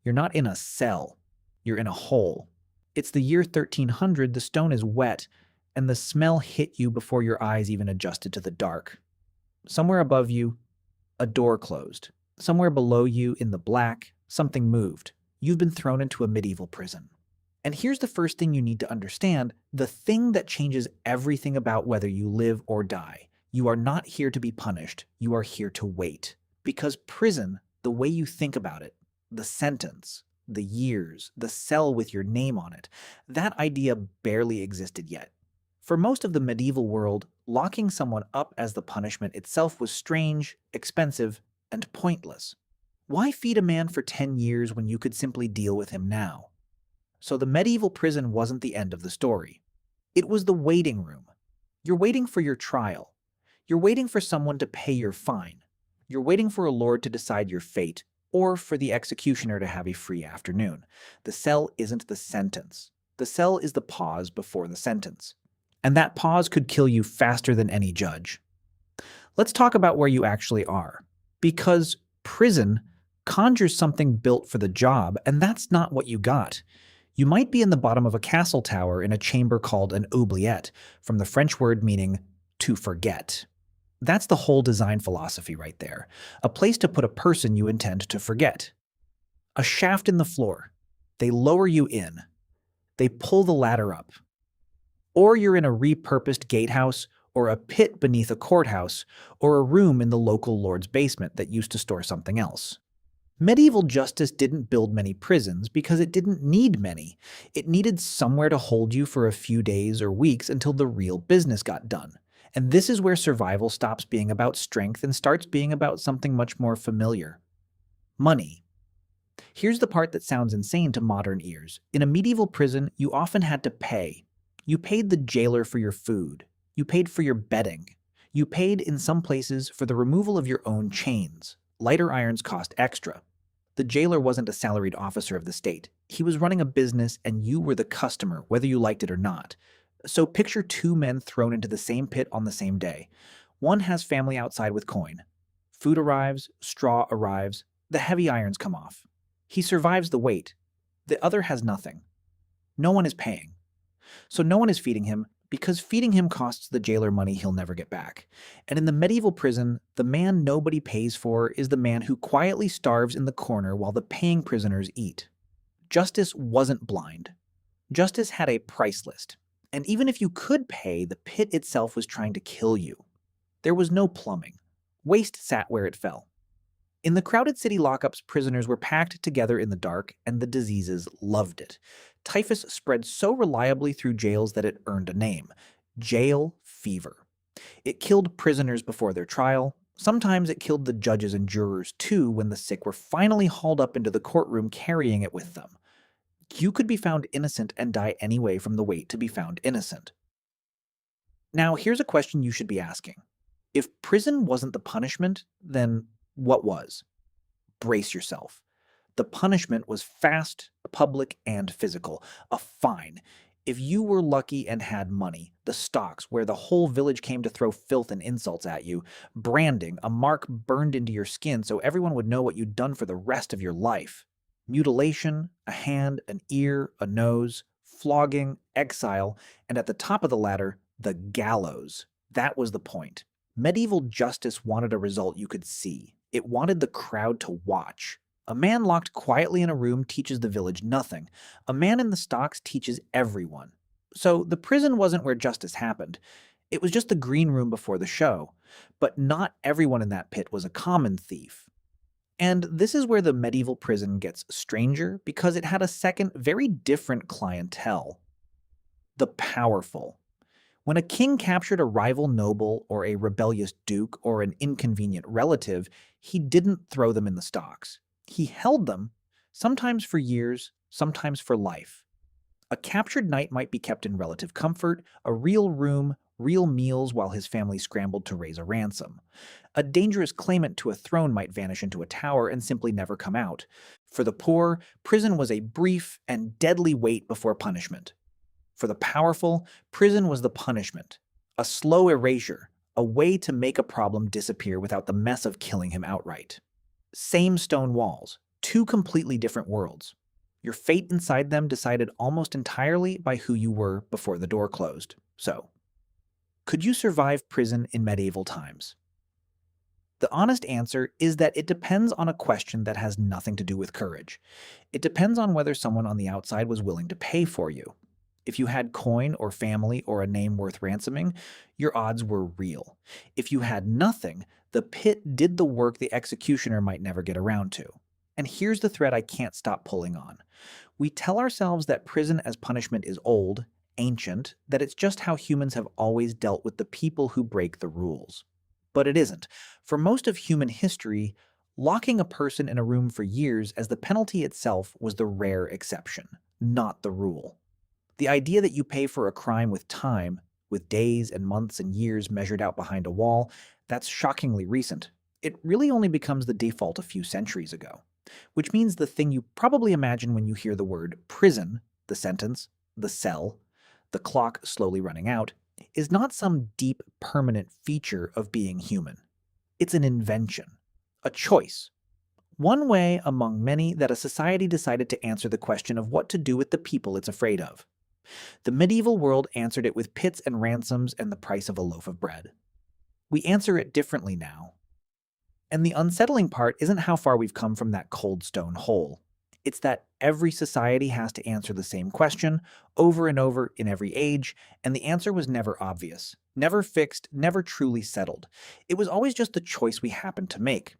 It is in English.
You're not in a cell. You're in a hole. It's the year 1300, the stone is wet, and the smell hit you before your eyes even adjusted to the dark. Somewhere above you, a door closed. Somewhere below you, in the black, something moved. You've been thrown into a medieval prison. And here's the first thing you need to understand, the thing that changes everything about whether you live or die. You are not here to be punished. You are here to wait. Because prison, the way you think about it, the sentence, the years, the cell with your name on it, that idea barely existed yet. For most of the medieval world, locking someone up as the punishment itself was strange, expensive, and pointless. Why feed a man for 10 years when you could simply deal with him now? So the medieval prison wasn't the end of the story. It was the waiting room. You're waiting for your trial. You're waiting for someone to pay your fine. You're waiting for a lord to decide your fate, or for the executioner to have a free afternoon. The cell isn't the sentence. The cell is the pause before the sentence. And that pause could kill you faster than any judge. Let's talk about where you actually are. Because prison conjures something built for the job, and that's not what you got. You might be in the bottom of a castle tower in a chamber called an oubliette, from the French word meaning to forget. That's the whole design philosophy right there. A place to put a person you intend to forget. A shaft in the floor. They lower you in. They pull the ladder up. Or you're in a repurposed gatehouse, or a pit beneath a courthouse, or a room in the local lord's basement that used to store something else. Medieval justice didn't build many prisons because it didn't need many. It needed somewhere to hold you for a few days or weeks until the real business got done. And this is where survival stops being about strength and starts being about something much more familiar. Money. Here's the part that sounds insane to modern ears. In a medieval prison, you often had to pay. You paid the jailer for your food. You paid for your bedding. You paid, in some places, for the removal of your own chains. Lighter irons cost extra. The jailer wasn't a salaried officer of the state. He was running a business, and you were the customer, whether you liked it or not. So picture two men thrown into the same pit on the same day. One has family outside with coin. Food arrives, straw arrives, the heavy irons come off. He survives the wait. The other has nothing. No one is paying. So no one is feeding him, because feeding him costs the jailer money he'll never get back. And in the medieval prison, the man nobody pays for is the man who quietly starves in the corner while the paying prisoners eat. Justice wasn't blind. Justice had a price list. And even if you could pay, the pit itself was trying to kill you. There was no plumbing. Waste sat where it fell. In the crowded city lockups, prisoners were packed together in the dark, and the diseases loved it. Typhus spread so reliably through jails that it earned a name: jail fever. It killed prisoners before their trial. Sometimes it killed the judges and jurors too when the sick were finally hauled up into the courtroom carrying it with them. You could be found innocent and die anyway from the wait to be found innocent. Now, here's a question you should be asking. If prison wasn't the punishment, then what was? Brace yourself. The punishment was fast, public, and physical. A fine. If you were lucky and had money, the stocks where the whole village came to throw filth and insults at you, branding, a mark burned into your skin so everyone would know what you'd done for the rest of your life. Mutilation, a hand, an ear, a nose, flogging, exile, and at the top of the ladder, the gallows. That was the point. Medieval justice wanted a result you could see. It wanted the crowd to watch. A man locked quietly in a room teaches the village nothing. A man in the stocks teaches everyone. So the prison wasn't where justice happened. It was just the green room before the show. But not everyone in that pit was a common thief. And this is where the medieval prison gets stranger, because it had a second, very different clientele. The powerful. When a king captured a rival noble or a rebellious duke or an inconvenient relative, he didn't throw them in the stocks. He held them, sometimes for years, sometimes for life. A captured knight might be kept in relative comfort, a real room, real meals while his family scrambled to raise a ransom. A dangerous claimant to a throne might vanish into a tower and simply never come out. For the poor, prison was a brief and deadly wait before punishment. For the powerful, prison was the punishment, a slow erasure, a way to make a problem disappear without the mess of killing him outright. Same stone walls, Two completely different worlds. Your fate inside them decided almost entirely by who you were before the door closed. So, could you survive prison in medieval times? The honest answer is that it depends on a question that has nothing to do with courage. It depends on whether someone on the outside was willing to pay for you. If you had coin or family or a name worth ransoming, your odds were real. If you had nothing, the pit did the work the executioner might never get around to. And here's the thread I can't stop pulling on. We tell ourselves that prison as punishment is old, ancient, that it's just how humans have always dealt with the people who break the rules. But it isn't. For most of human history, locking a person in a room for years as the penalty itself was the rare exception, not the rule. The idea that you pay for a crime with time, with days and months and years measured out behind a wall, that's shockingly recent. It really only becomes the default a few centuries ago. Which means the thing you probably imagine when you hear the word prison, the sentence, the cell, the clock slowly running out, is not some deep, permanent feature of being human. It's an invention, a choice. One way among many that a society decided to answer the question of what to do with the people it's afraid of. The medieval world answered it with pits and ransoms and the price of a loaf of bread. We answer it differently now. And the unsettling part isn't how far we've come from that cold stone hole. It's that every society has to answer the same question over and over in every age, and the answer was never obvious, never fixed, never truly settled. It was always just the choice we happened to make.